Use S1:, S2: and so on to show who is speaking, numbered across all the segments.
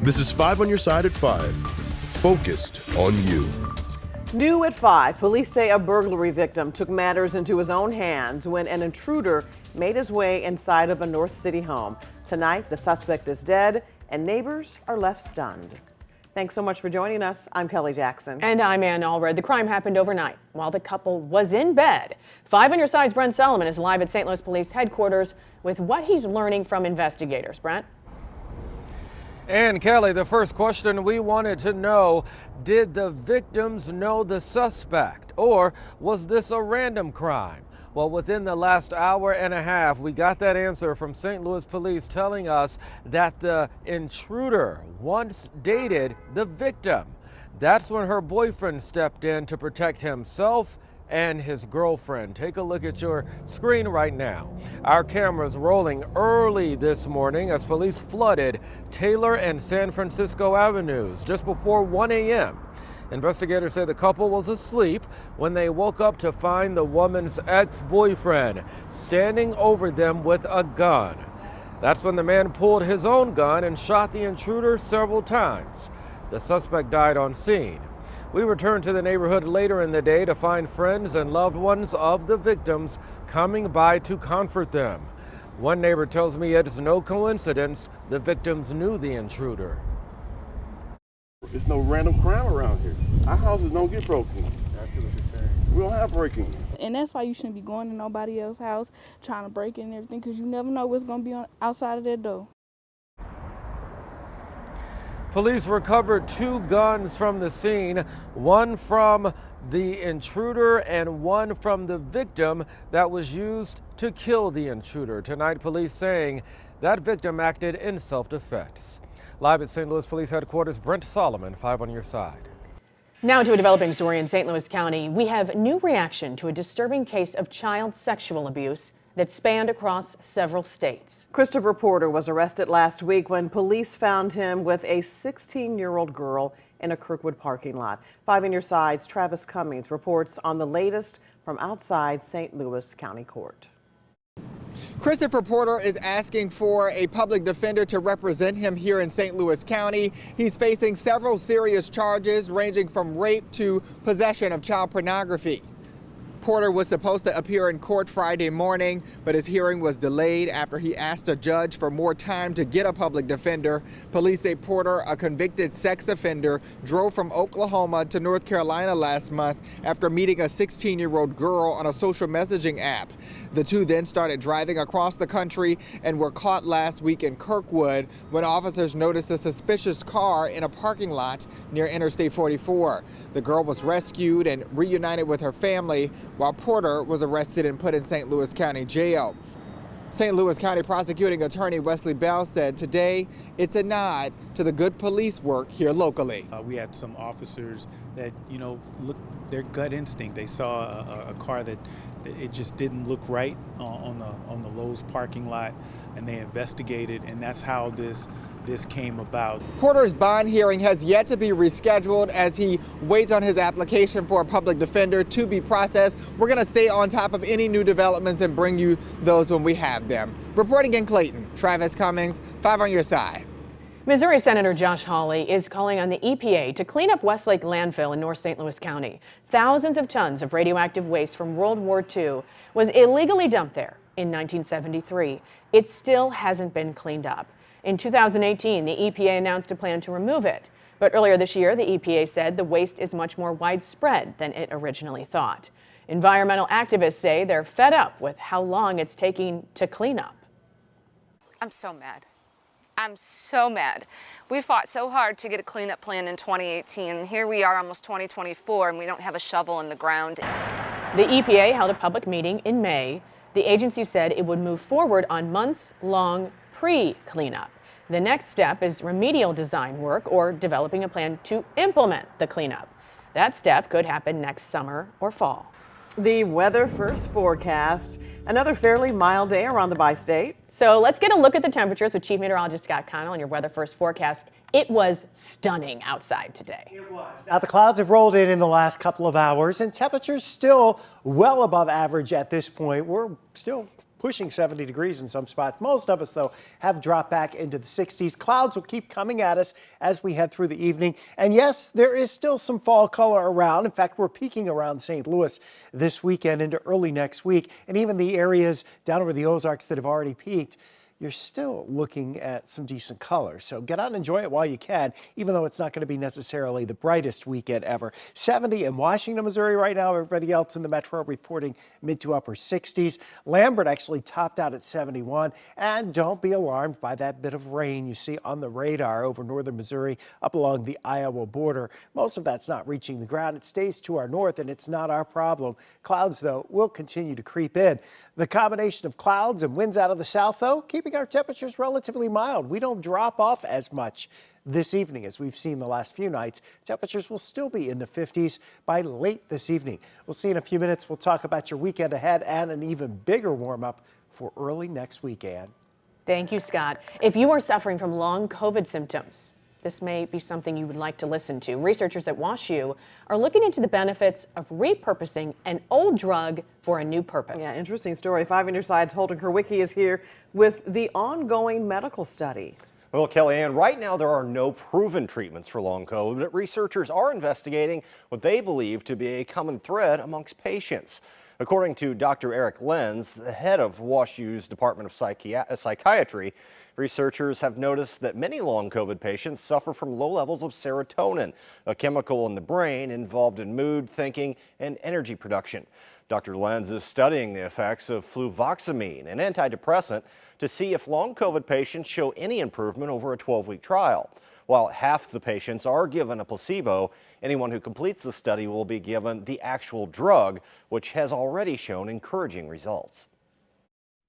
S1: This is 5 on your side at 5. Focused on you.
S2: New at 5, police say a burglary victim took matters into his own hands when an intruder made his way inside of a North City home. Tonight, the suspect is dead and neighbors are left stunned. Thanks so much for joining us. I'm Kelly Jackson.
S3: And I'm Ann Allred. The crime happened overnight while the couple was in bed. 5 on your side's Brent Solomon is live at St. Louis Police headquarters with what he's learning from investigators. Brent?
S4: And Kelly, the first question we wanted to know, did the victims know the suspect, or was this a random crime? Well, within the last hour and a half, we got that answer from St. Louis Police telling us that the intruder once dated the victim. That's when her boyfriend stepped in to protect himself and his girlfriend. Take a look at your screen right now. Our cameras rolling early this morning as police flooded Taylor and San Francisco Avenues just before 1 a.m. Investigators say the couple was asleep when they woke up to find the woman's ex-boyfriend standing over them with a gun. That's when the man pulled his own gun and shot the intruder several times. The suspect died on scene. We returned to the neighborhood later in the day to find friends and loved ones of the victims coming by to comfort them. One neighbor tells me it's no coincidence the victims knew the intruder.
S5: There's no random crime around here. Our houses don't get broken. That's what you're saying. We don't have breaking.
S6: And that's why you shouldn't be going to nobody else's house trying to break in and everything, because you never know what's going to be outside of that door.
S4: Police recovered 2 guns from the scene, one from the intruder and one from the victim that was used to kill the intruder. Tonight, police saying that victim acted in self-defense. Live at St. Louis Police Headquarters, Brent Solomon, 5 on your side.
S3: Now to a developing story in St. Louis County. We have new reaction to a disturbing case of child sexual abuse that spanned across several states.
S2: Christopher Porter was arrested last week when police found him with a 16-year-old girl in a Kirkwood parking lot. 5 on your side's Travis Cummings reports on the latest from outside St. Louis County Court.
S7: Christopher Porter is asking for a public defender to represent him here in St. Louis County. He's facing several serious charges ranging from rape to possession of child pornography. Porter was supposed to appear in court Friday morning, but his hearing was delayed after he asked a judge for more time to get a public defender. Police say Porter, a convicted sex offender, drove from Oklahoma to North Carolina last month after meeting a 16-year-old girl on a social messaging app. The two then started driving across the country and were caught last week in Kirkwood when officers noticed a suspicious car in a parking lot near Interstate 44. The girl was rescued and reunited with her family, while Porter was arrested and put in St. Louis County Jail. St. Louis County Prosecuting Attorney Wesley Bell said today it's a nod to the good police work here locally.
S8: We had some officers that, look, their gut instinct. They saw a car that it just didn't look right on the Lowe's parking lot, and they investigated, and that's how this came about.
S7: Porter's bond hearing has yet to be rescheduled as he waits on his application for a public defender to be processed. We're going to stay on top of any new developments and bring you those when we have them. Reporting in Clayton, Travis Cummings, 5 on your side.
S3: Missouri Senator Josh Hawley is calling on the EPA to clean up Westlake landfill in North St. Louis County. Thousands of tons of radioactive waste from World War II was illegally dumped there in 1973. It still hasn't been cleaned up. In 2018, the EPA announced a plan to remove it. But earlier this year, the EPA said the waste is much more widespread than it originally thought. Environmental activists say they're fed up with how long it's taking to clean up.
S9: I'm so mad. I'm so mad. We fought so hard to get a cleanup plan in 2018. Here we are almost 2024 and we don't have a shovel in the ground.
S3: The EPA held a public meeting in May. The agency said it would move forward on months-long pre-cleanup. The next step is remedial design work or developing a plan to implement the cleanup. That step could happen next summer or fall.
S2: The weather first forecast. Another fairly mild day around the bi-state.
S3: So let's get a look at the temperatures with Chief Meteorologist Scott Connell on your weather first forecast. It was stunning outside today.
S10: It was. Now the clouds have rolled in the last couple of hours and temperatures still well above average at this point. We're still pushing 70 degrees in some spots. Most of us, though, have dropped back into the 60s. Clouds will keep coming at us as we head through the evening. And yes, there is still some fall color around. In fact, we're peaking around St. Louis this weekend into early next week. And even the areas down over the Ozarks that have already peaked, you're still looking at some decent color. So get out and enjoy it while you can, even though it's not going to be necessarily the brightest weekend ever. 70 in Washington, Missouri right now. Everybody else in the metro reporting mid to upper 60s. Lambert actually topped out at 71. And don't be alarmed by that bit of rain you see on the radar over northern Missouri up along the Iowa border. Most of that's not reaching the ground. It stays to our north, and it's not our problem. Clouds, though, will continue to creep in. The combination of clouds and winds out of the south, though, keeping our temperatures relatively mild. We don't drop off as much this evening as we've seen the last few nights. Temperatures will still be in the 50s by late this evening. We'll see in a few minutes. We'll talk about your weekend ahead and an even bigger warm up for early next weekend.
S3: Thank you, Scott. If you are suffering from long COVID symptoms, this may be something you would like to listen to. Researchers at WashU are looking into the benefits of repurposing an old drug for a new purpose.
S2: Yeah, interesting story. 5 on your side's Holden Kerwicki is here with the ongoing medical study.
S11: Well, Kellyanne, right now there are no proven treatments for long COVID, but researchers are investigating what they believe to be a common thread amongst patients. According to Dr. Eric Lenz, the head of WashU's Department of Psychiatry, researchers have noticed that many long COVID patients suffer from low levels of serotonin, a chemical in the brain involved in mood, thinking, and energy production. Dr. Lenz is studying the effects of fluvoxamine, an antidepressant, to see if long COVID patients show any improvement over a 12-week trial. While half the patients are given a placebo, anyone who completes the study will be given the actual drug, which has already shown encouraging results.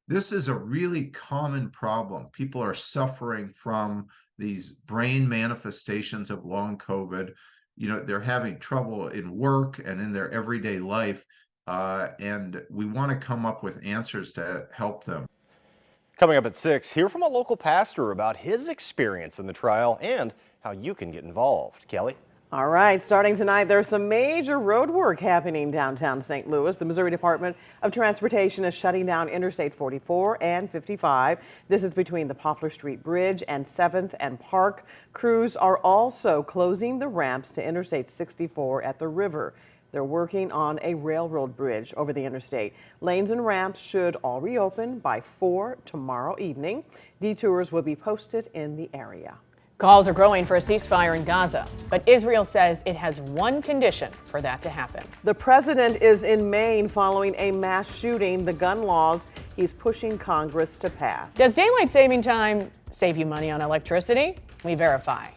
S12: This is a really common problem. People are suffering from these brain manifestations of long COVID. You know, they're having trouble in work and in their everyday life, and we want to come up with answers to help them.
S11: Coming up at 6, hear from a local pastor about his experience in the trial and how you can get involved. Kelly?
S2: All right, starting tonight, there's some major road work happening downtown St. Louis. The Missouri Department of Transportation is shutting down Interstate 44 and 55. This is between the Poplar Street Bridge and 7th and Park. Crews are also closing the ramps to Interstate 64 at the river. They're working on a railroad bridge over the interstate. Lanes and ramps should all reopen by 4 tomorrow evening. Detours will be posted in the area.
S3: Calls are growing for a ceasefire in Gaza, but Israel says it has one condition for that to happen.
S2: The president is in Maine following a mass shooting. The gun laws he's pushing Congress to pass.
S3: Does daylight saving time save you money on electricity? We verify.